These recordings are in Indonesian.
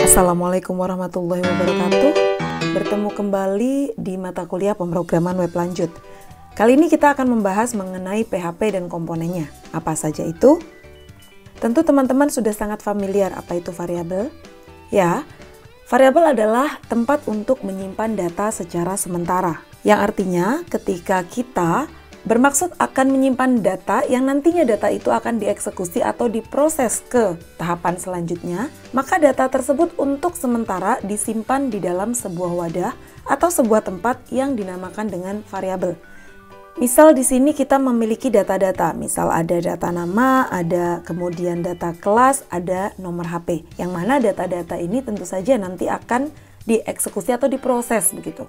Assalamualaikum warahmatullahi wabarakatuh. Bertemu kembali di mata kuliah pemrograman web lanjut. Kali ini kita akan membahas mengenai PHP dan komponennya. Apa saja itu? Tentu teman-teman sudah sangat familiar apa itu variabel. Ya, variabel adalah tempat untuk menyimpan data secara sementara. Yang artinya ketika kita bermaksud akan menyimpan data yang nantinya data itu akan dieksekusi atau diproses ke tahapan selanjutnya, maka data tersebut untuk sementara disimpan di dalam sebuah wadah atau sebuah tempat yang dinamakan dengan variabel. Misal di sini kita memiliki data-data, misal ada data nama, ada kemudian data kelas, ada nomor HP, yang mana data-data ini tentu saja nanti akan dieksekusi atau diproses begitu.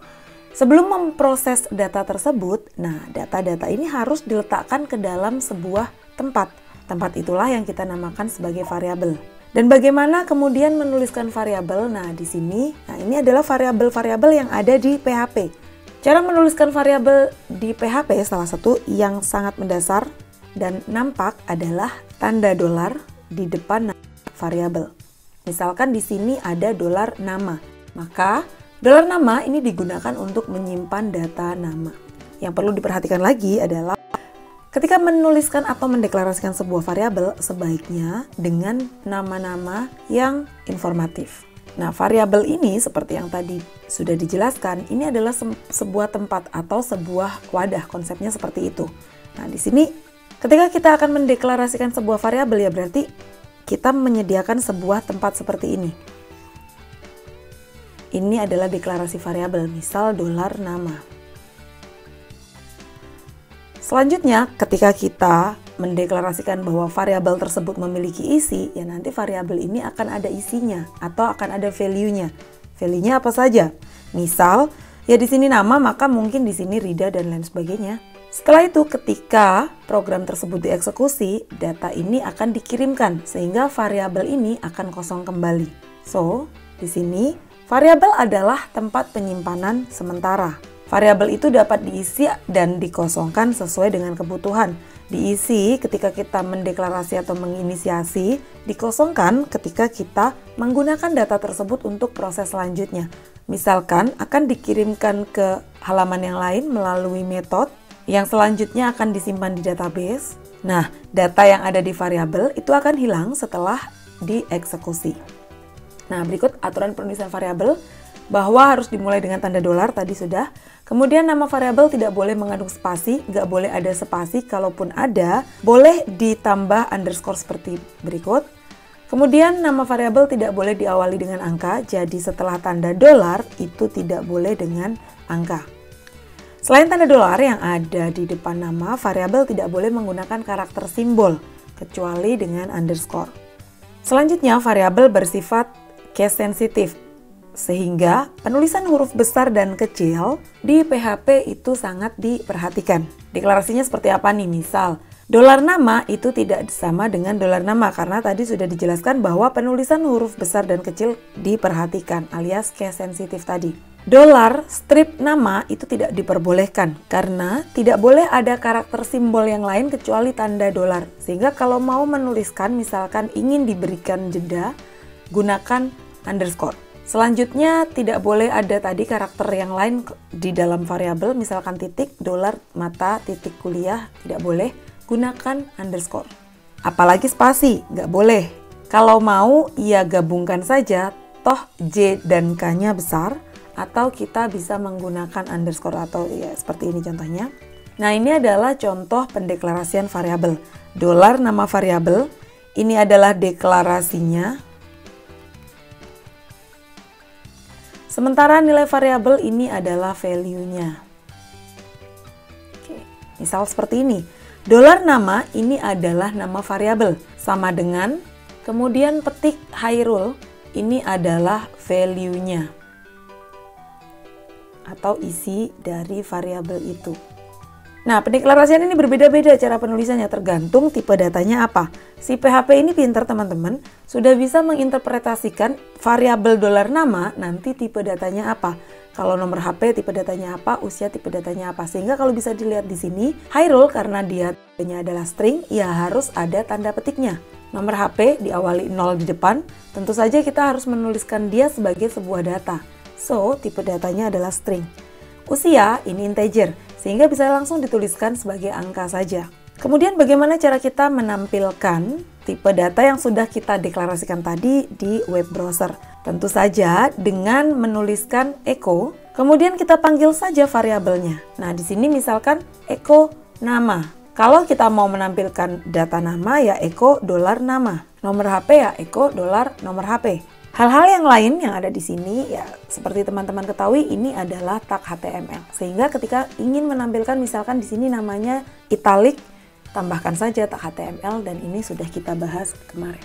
Sebelum memproses data tersebut, nah data-data ini harus diletakkan ke dalam sebuah tempat. Tempat itulah yang kita namakan sebagai variabel. Dan bagaimana kemudian menuliskan variabel? Nah di sini, ini adalah variabel-variabel yang ada di PHP. Cara menuliskan variabel di PHP salah satu yang sangat mendasar dan nampak adalah tanda dolar di depan variabel. Misalkan di sini ada dolar nama, maka dolar nama ini digunakan untuk menyimpan data nama. Yang perlu diperhatikan lagi adalah ketika menuliskan atau mendeklarasikan sebuah variabel sebaiknya dengan nama-nama yang informatif. Nah, variabel ini seperti yang tadi sudah dijelaskan, ini adalah sebuah tempat atau sebuah wadah, konsepnya seperti itu. Nah, di sini ketika kita akan mendeklarasikan sebuah variabel ya berarti kita menyediakan sebuah tempat seperti ini. Ini adalah deklarasi variabel, misal dolar nama. Selanjutnya, ketika kita mendeklarasikan bahwa variabel tersebut memiliki isi, ya nanti variabel ini akan ada isinya atau akan ada value-nya. Value-nya apa saja? Misal, ya di sini nama, maka mungkin di sini Rida dan lain sebagainya. Setelah itu, ketika program tersebut dieksekusi, data ini akan dikirimkan sehingga variabel ini akan kosong kembali. So, di sini variabel adalah tempat penyimpanan sementara. Variabel itu dapat diisi dan dikosongkan sesuai dengan kebutuhan. Diisi ketika kita mendeklarasi atau menginisiasi, dikosongkan ketika kita menggunakan data tersebut untuk proses selanjutnya. Misalkan akan dikirimkan ke halaman yang lain melalui metode yang selanjutnya akan disimpan di database. Nah, data yang ada di variabel itu akan hilang setelah dieksekusi. Nah, berikut aturan penulisan variabel bahwa harus dimulai dengan tanda dolar, tadi sudah. Kemudian nama variabel tidak boleh mengandung spasi, nggak boleh ada spasi, kalaupun ada, boleh ditambah underscore seperti berikut. Kemudian nama variabel tidak boleh diawali dengan angka, jadi setelah tanda dolar itu tidak boleh dengan angka. Selain tanda dolar yang ada di depan nama, variabel tidak boleh menggunakan karakter simbol, kecuali dengan underscore. Selanjutnya, variabel bersifat case sensitif, sehingga penulisan huruf besar dan kecil di PHP itu sangat diperhatikan. Deklarasinya seperti apa nih? Misal, dolar nama itu tidak sama dengan dolar nama karena tadi sudah dijelaskan bahwa penulisan huruf besar dan kecil diperhatikan alias case sensitif tadi. Dolar strip nama itu tidak diperbolehkan karena tidak boleh ada karakter simbol yang lain kecuali tanda dolar. Sehingga kalau mau menuliskan misalkan ingin diberikan jeda, gunakan underscore. Selanjutnya tidak boleh ada tadi karakter yang lain di dalam variabel, misalkan titik, dolar, mata, titik kuliah, tidak boleh, gunakan underscore. Apalagi spasi, nggak boleh. Kalau mau ya gabungkan saja, toh J dan K-nya besar, atau kita bisa menggunakan underscore atau ya seperti ini contohnya. Nah ini adalah contoh pendeklarasian variabel. Dolar nama variabel, ini adalah deklarasinya. Sementara nilai variabel ini adalah value-nya. Oke, misal seperti ini. Dolar nama ini adalah nama variabel. Sama dengan, kemudian petik Hairul, ini adalah value-nya. Atau isi dari variabel itu. Nah, pendeklarasian ini berbeda-beda cara penulisannya tergantung tipe datanya apa. Si PHP ini pintar teman-teman, sudah bisa menginterpretasikan variabel dolar nama nanti tipe datanya apa. Kalau nomor HP tipe datanya apa, usia tipe datanya apa. Sehingga kalau bisa dilihat di sini, Hairul karena dia tipenya adalah string, ya harus ada tanda petiknya. Nomor HP diawali 0 di depan, tentu saja kita harus menuliskan dia sebagai sebuah data. So, tipe datanya adalah string. Usia ini integer, sehingga bisa langsung dituliskan sebagai angka saja. Kemudian bagaimana cara kita menampilkan tipe data yang sudah kita deklarasikan tadi di web browser? Tentu saja dengan menuliskan echo, kemudian kita panggil saja variabelnya. Nah, di sini misalkan echo nama. Kalau kita mau menampilkan data nama ya echo $nama. Nomor HP ya echo $nomor HP. Hal-hal yang lain yang ada di sini ya seperti teman-teman ketahui ini adalah tag HTML. Sehingga ketika ingin menampilkan misalkan di sini namanya italic, tambahkan saja tag HTML dan ini sudah kita bahas kemarin.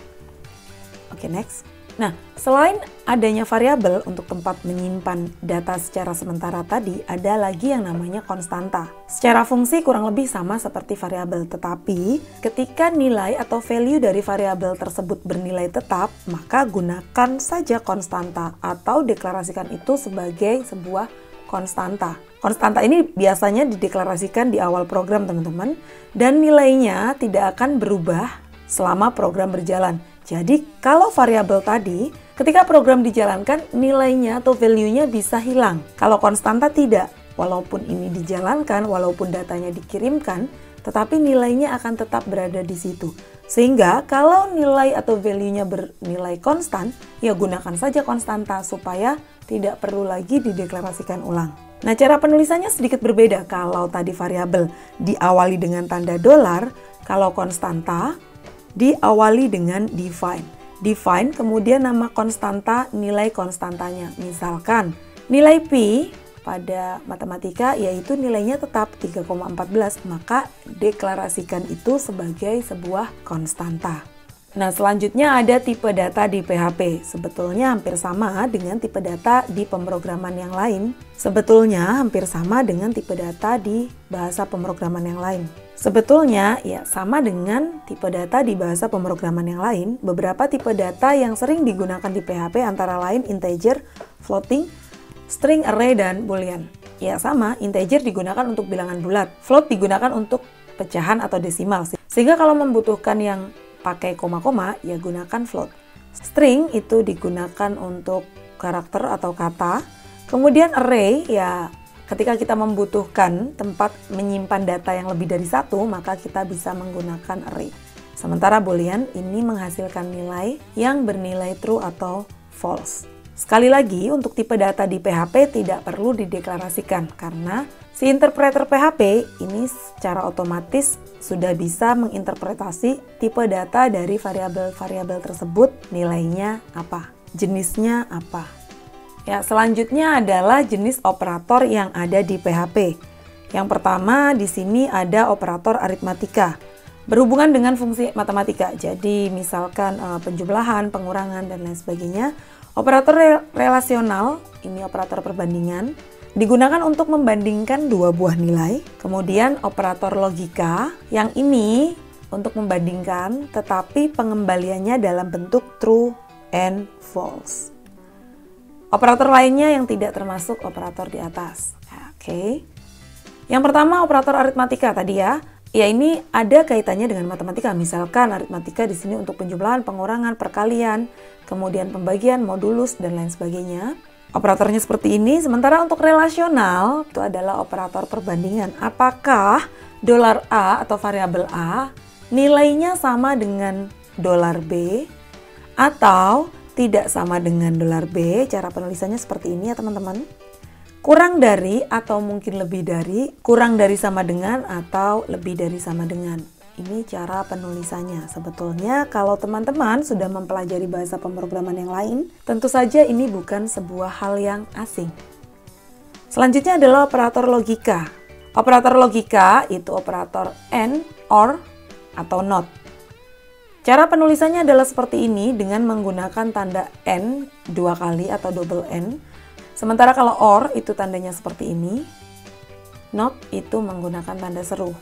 Oke, next. Nah, selain adanya variabel untuk tempat menyimpan data secara sementara tadi, ada lagi yang namanya konstanta. Secara fungsi kurang lebih sama seperti variabel, tetapi ketika nilai atau value dari variabel tersebut bernilai tetap, maka gunakan saja konstanta atau deklarasikan itu sebagai sebuah konstanta. Konstanta ini biasanya dideklarasikan di awal program, teman-teman, dan nilainya tidak akan berubah selama program berjalan. Jadi, kalau variabel tadi, ketika program dijalankan, nilainya atau value-nya bisa hilang. Kalau konstanta tidak, walaupun ini dijalankan, walaupun datanya dikirimkan, tetapi nilainya akan tetap berada di situ. Sehingga, kalau nilai atau value-nya bernilai konstan, ya gunakan saja konstanta supaya tidak perlu lagi dideklarasikan ulang. Nah, cara penulisannya sedikit berbeda. Kalau tadi variabel diawali dengan tanda $, kalau konstanta diawali dengan define. Define kemudian nama konstanta, nilai konstantanya. Misalkan nilai pi pada matematika yaitu nilainya tetap 3,14, maka deklarasikan itu sebagai sebuah konstanta. Nah, selanjutnya ada tipe data di PHP. Sebetulnya hampir sama dengan tipe data di pemrograman yang lain. Sebetulnya hampir sama dengan tipe data di bahasa pemrograman yang lain. Sebetulnya ya sama dengan tipe data di bahasa pemrograman yang lain. Beberapa tipe data yang sering digunakan di PHP antara lain integer, floating, string, array, dan boolean. Ya sama, integer digunakan untuk bilangan bulat, float digunakan untuk pecahan atau desimal. Sehingga kalau membutuhkan yang pakai koma-koma, ya gunakan float. String itu digunakan untuk karakter atau kata. Kemudian array, ya ketika kita membutuhkan tempat menyimpan data yang lebih dari satu, maka kita bisa menggunakan array. Sementara boolean ini menghasilkan nilai yang bernilai true atau false. Sekali lagi, untuk tipe data di PHP tidak perlu dideklarasikan karena si interpreter PHP ini secara otomatis sudah bisa menginterpretasi tipe data dari variabel-variabel tersebut, nilainya apa, jenisnya apa. Ya, selanjutnya adalah jenis operator yang ada di PHP. Yang pertama di sini ada operator aritmatika, berhubungan dengan fungsi matematika. Jadi misalkan penjumlahan, pengurangan, dan lain sebagainya. Operator relasional, ini operator perbandingan, digunakan untuk membandingkan dua buah nilai. Kemudian operator logika, yang ini untuk membandingkan tetapi pengembaliannya dalam bentuk true and false. Operator lainnya yang tidak termasuk operator di atas. Oke. Yang pertama operator aritmatika tadi ya. Ya ini ada kaitannya dengan matematika. Misalkan aritmatika di sini untuk penjumlahan, pengurangan, perkalian, kemudian pembagian, modulus, dan lain sebagainya. Operatornya seperti ini. Sementara untuk relasional itu adalah operator perbandingan. Apakah $A atau variabel A nilainya sama dengan $B atau tidak sama dengan $B? Cara penulisannya seperti ini ya teman-teman. Kurang dari atau mungkin lebih dari, kurang dari sama dengan atau lebih dari sama dengan. Ini cara penulisannya. Sebetulnya kalau teman-teman sudah mempelajari bahasa pemrograman yang lain, tentu saja ini bukan sebuah hal yang asing. Selanjutnya adalah operator logika. Operator logika itu operator AND, OR, atau NOT. Cara penulisannya adalah seperti ini dengan menggunakan tanda N dua kali atau double N. Sementara kalau OR itu tandanya seperti ini, NOT itu menggunakan tanda seru.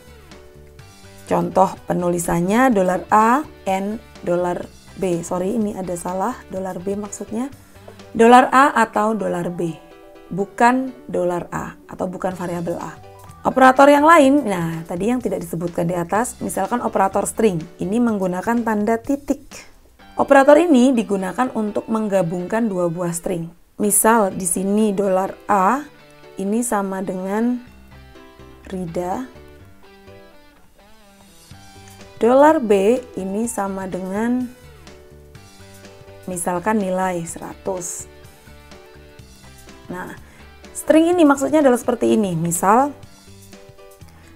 Contoh penulisannya $A, N, $B. Sorry, ini ada salah, $B maksudnya. $A atau $B, bukan $A atau bukan variabel A. Operator yang lain, nah tadi yang tidak disebutkan di atas, misalkan operator string, ini menggunakan tanda titik. Operator ini digunakan untuk menggabungkan dua buah string. Misal di sini $A ini sama dengan Rida. $B ini sama dengan misalkan nilai 100. Nah, string ini maksudnya adalah seperti ini. Misal,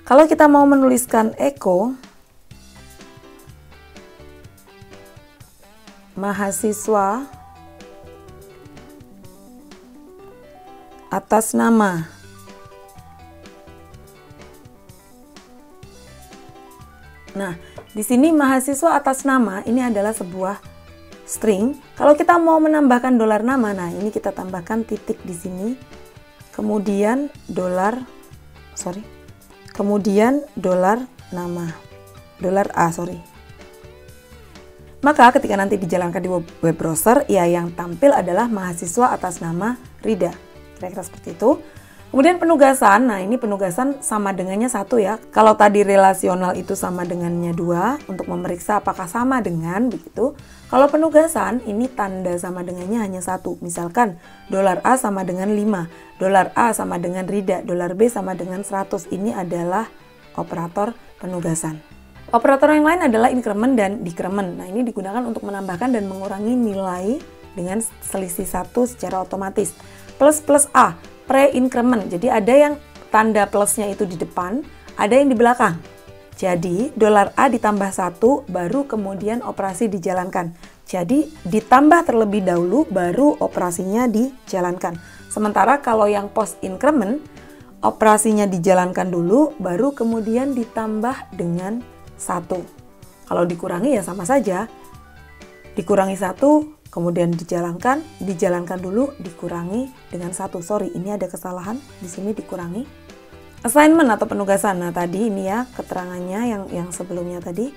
kalau kita mau menuliskan echo mahasiswa atas nama Nah, di sini mahasiswa atas nama ini adalah sebuah string. Kalau kita mau menambahkan $nama, nah ini kita tambahkan titik di sini. Kemudian $nama. $A. Maka ketika nanti dijalankan di web browser, ya yang tampil adalah mahasiswa atas nama Rida. Kira-kira seperti itu. Kemudian penugasan, nah ini penugasan sama dengannya 1 ya. Kalau tadi relasional itu sama dengannya 2 untuk memeriksa apakah sama dengan begitu. Kalau penugasan ini tanda sama dengannya hanya 1. Misalkan $A sama dengan 5, $A sama dengan Rida, $B sama dengan 100. Ini adalah operator penugasan. Operator yang lain adalah increment dan decrement. Nah ini digunakan untuk menambahkan dan mengurangi nilai dengan selisih 1 secara otomatis. Plus A, pre-increment. Jadi ada yang tanda plusnya itu di depan, ada yang di belakang. Jadi $A ditambah 1 baru kemudian operasi dijalankan. Jadi ditambah terlebih dahulu baru operasinya dijalankan. Sementara kalau yang post increment, operasinya dijalankan dulu baru kemudian ditambah dengan 1. Kalau dikurangi ya sama saja. Dikurangi 1, kemudian dijalankan dulu, dikurangi dengan 1. Sorry, ini ada kesalahan. Di sini dikurangi. Assignment atau penugasan. Nah, tadi ini ya keterangannya yang sebelumnya tadi.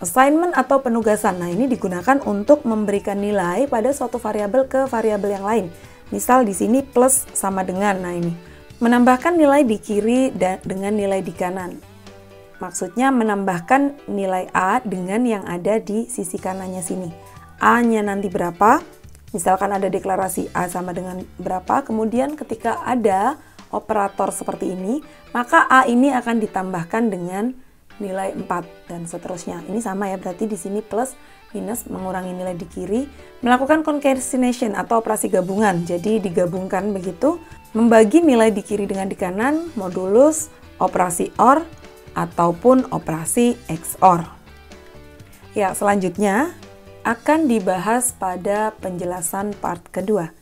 Assignment atau penugasan. Nah, ini digunakan untuk memberikan nilai pada suatu variabel ke variabel yang lain. Misal di sini plus sama dengan. Nah, ini menambahkan nilai di kiri dengan nilai di kanan. Maksudnya menambahkan nilai A dengan yang ada di sisi kanannya sini. A-nya nanti berapa? Misalkan ada deklarasi A sama dengan berapa, kemudian ketika ada operator seperti ini, maka A ini akan ditambahkan dengan nilai 4 dan seterusnya. Ini sama ya, berarti di sini plus minus mengurangi nilai di kiri, melakukan concatenation atau operasi gabungan. Jadi digabungkan begitu, membagi nilai di kiri dengan di kanan, modulus, operasi OR, ataupun operasi XOR. Ya, selanjutnya akan dibahas pada penjelasan part kedua.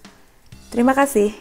Terima kasih.